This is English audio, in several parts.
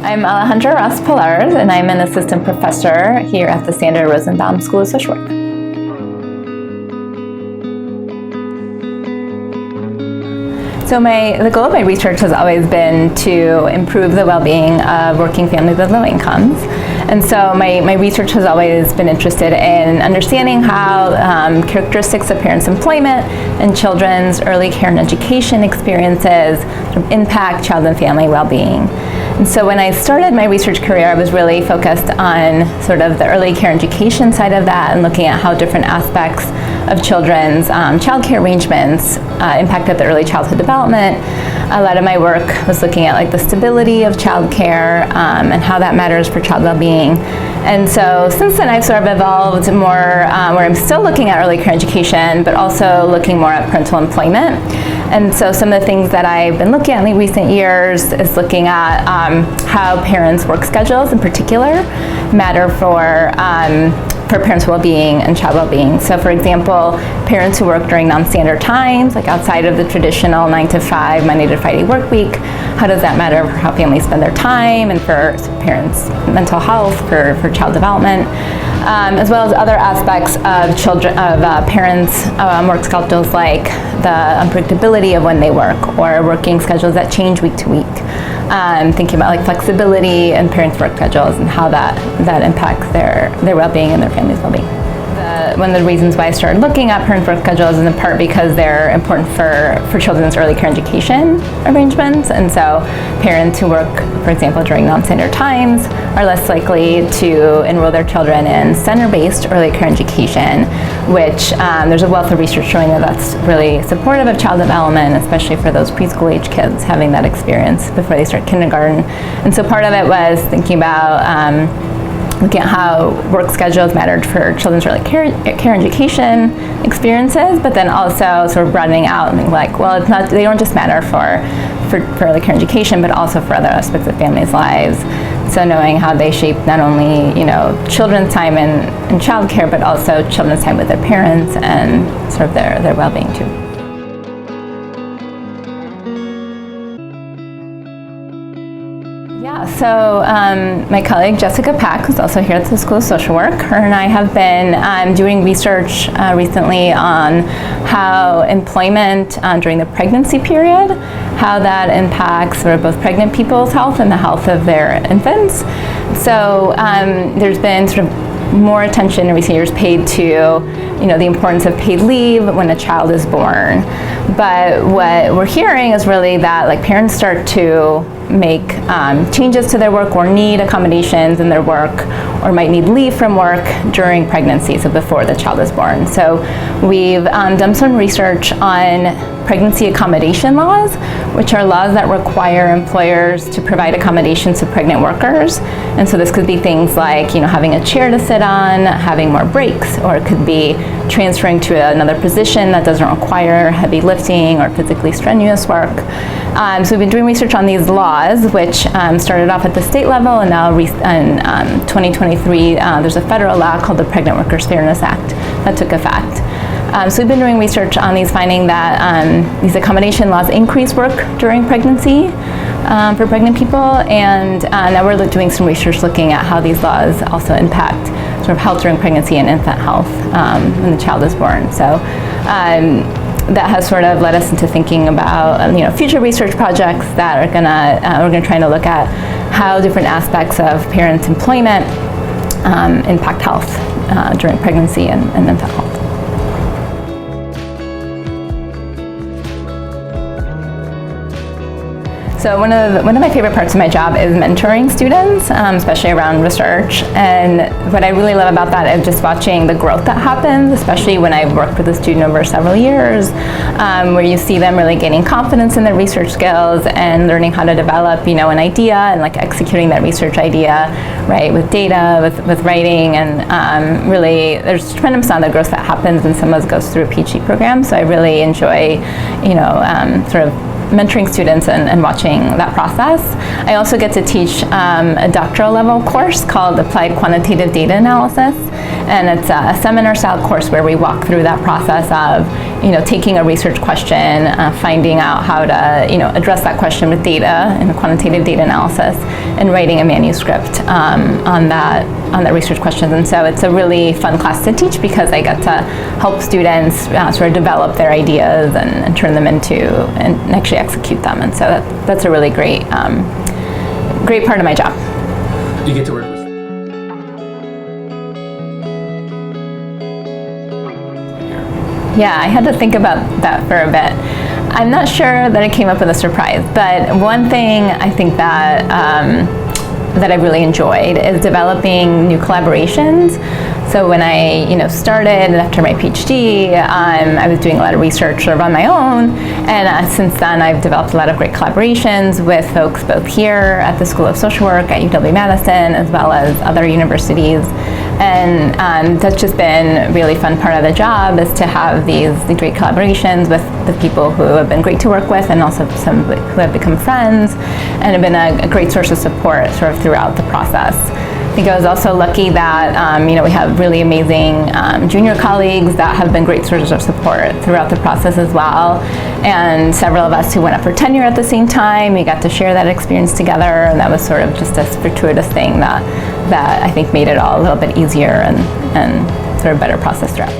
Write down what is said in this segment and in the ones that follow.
I'm Alejandra Pilarz, and I'm an assistant professor here at the Sandra Rosenbaum School of Social Work. So the goal of my research has always been to improve the well-being of working families with low incomes. And so my research has always been interested in understanding how characteristics of parents' employment and children's early care and education experiences impact child and family well-being. And so when I started my research career, I was really focused on sort of the early care and education side of that and looking at how different aspects of children's child care arrangements impacted the early childhood development. A lot of my work was looking at like the stability of child care and how that matters for child well-being. And so since then I've sort of evolved more where I'm still looking at early care education, but also looking more at parental employment. And so some of the things that I've been looking at in recent years is looking at how parents' work schedules in particular matter for parents' well-being and child well-being. So for example, parents who work during non-standard times, like outside of the traditional 9 to 5, Monday to Friday work week, how does that matter for how families spend their time and for parents' mental health, for child development, as well as other aspects of parents' work schedules, like the unpredictability of when they work or working schedules that change week to week. Thinking about like flexibility and parents' work schedules and how that impacts their well-being and their family's well-being. One of the reasons why I started looking at parents' work schedules is in part because they're important for children's early care education arrangements. And so parents who work, for example, during non-standard times are less likely to enroll their children in center-based early care education, which there's a wealth of research showing that that's really supportive of child development, especially for those preschool age kids having that experience before they start kindergarten. And so part of it was thinking about looking at how work schedules mattered for children's early care education experiences, but then also sort of broadening out and being like, well, they don't just matter for early care education, but also for other aspects of families' lives. So knowing how they shape not only children's time in child care, but also children's time with their parents and sort of their well-being too. Yeah, so my colleague Jessica Pack, who's also here at the School of Social Work, her and I have been doing research recently on how employment during the pregnancy period, how that impacts sort of both pregnant people's health and the health of their infants. So there's been sort of more attention in recent years paid to the importance of paid leave when a child is born. But what we're hearing is really that like parents start to make changes to their work or need accommodations in their work or might need leave from work during pregnancy, so before the child is born. So we've done some research on pregnancy accommodation laws, which are laws that require employers to provide accommodations to pregnant workers. And so this could be things like having a chair to sit on, having more breaks, or it could be transferring to another position that doesn't require heavy lifting or physically strenuous work. So we've been doing research on these laws, which started off at the state level, and now in 2023 there's a federal law called the Pregnant Workers Fairness Act that took effect. So we've been doing research on these, finding that these accommodation laws increase work during pregnancy for pregnant people, and now we're doing some research looking at how these laws also impact sort of health during pregnancy and infant health when the child is born. So that has sort of led us into thinking about future research projects that are we're gonna try to look at how different aspects of parents' employment impact health during pregnancy and infant health. So one of my favorite parts of my job is mentoring students, especially around research. And what I really love about that is just watching the growth that happens, especially when I've worked with a student over several years, where you see them really gaining confidence in their research skills and learning how to develop, an idea and like executing that research idea, right, with data, with writing, and really there's a tremendous amount of growth that happens when someone goes through a PhD program. So I really enjoy, sort of mentoring students and watching that process. I also get to teach a doctoral level course called Applied Quantitative Data Analysis, and it's a seminar style course where we walk through that process of taking a research question, finding out how to address that question with data and quantitative data analysis, and writing a manuscript on that research question. And so it's a really fun class to teach because I get to help students sort of develop their ideas and turn them into and actually execute them. And so that's a really great part of my job. You get to work with. Yeah, I had to think about that for a bit. I'm not sure that I came up with a surprise, but one thing I think that I really enjoyed is developing new collaborations. So when I started after my PhD, I was doing a lot of research sort of on my own, and since then I've developed a lot of great collaborations with folks both here at the School of Social Work at UW-Madison as well as other universities. And that's just been a really fun part of the job, is to have these great collaborations with the people who have been great to work with, and also some who have become friends and have been a great source of support sort of throughout the process. I think I was also lucky that we have really amazing junior colleagues that have been great sources of support throughout the process as well. And several of us who went up for tenure at the same time, we got to share that experience together, and that was sort of just a fortuitous thing that I think made it all a little bit easier and sort of better process throughout.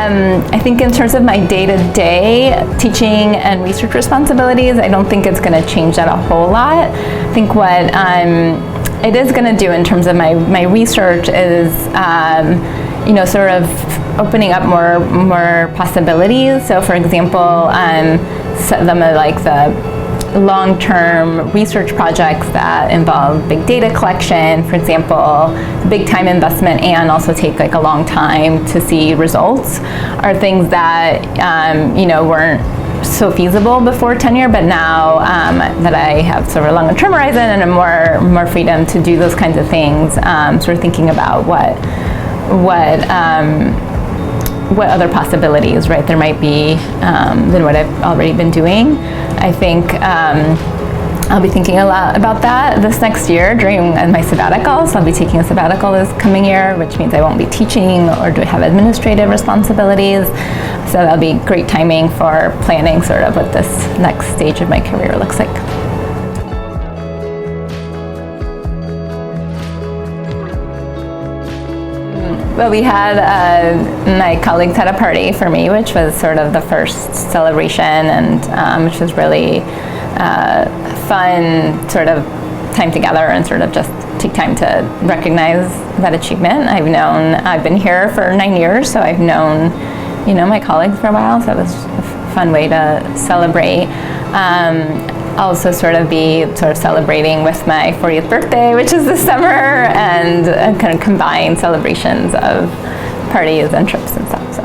I think in terms of my day-to-day teaching and research responsibilities, I don't think it's going to change that a whole lot. I think what it is going to do in terms of my research is sort of opening up more possibilities. So for example, some of like the long-term research projects that involve big data collection, for example, big time investment, and also take like a long time to see results, are things that weren't so feasible before tenure, but now that I have sort of a longer term horizon and a more freedom to do those kinds of things, sort of thinking about what other possibilities, right, there might be than what I've already been doing. I think I'll be thinking a lot about that this next year during my sabbatical. So I'll be taking a sabbatical this coming year, which means I won't be teaching or do have administrative responsibilities. So that'll be great timing for planning sort of what this next stage of my career looks like. Well, we had, my colleagues had a party for me, which was sort of the first celebration, and which was really fun sort of time together and sort of just take time to recognize that achievement. I've been here for 9 years, so I've known, my colleagues for a while, so it was a fun way to celebrate. Also sort of celebrating with my 40th birthday, which is this summer, and kind of combine celebrations of parties and trips and stuff. So.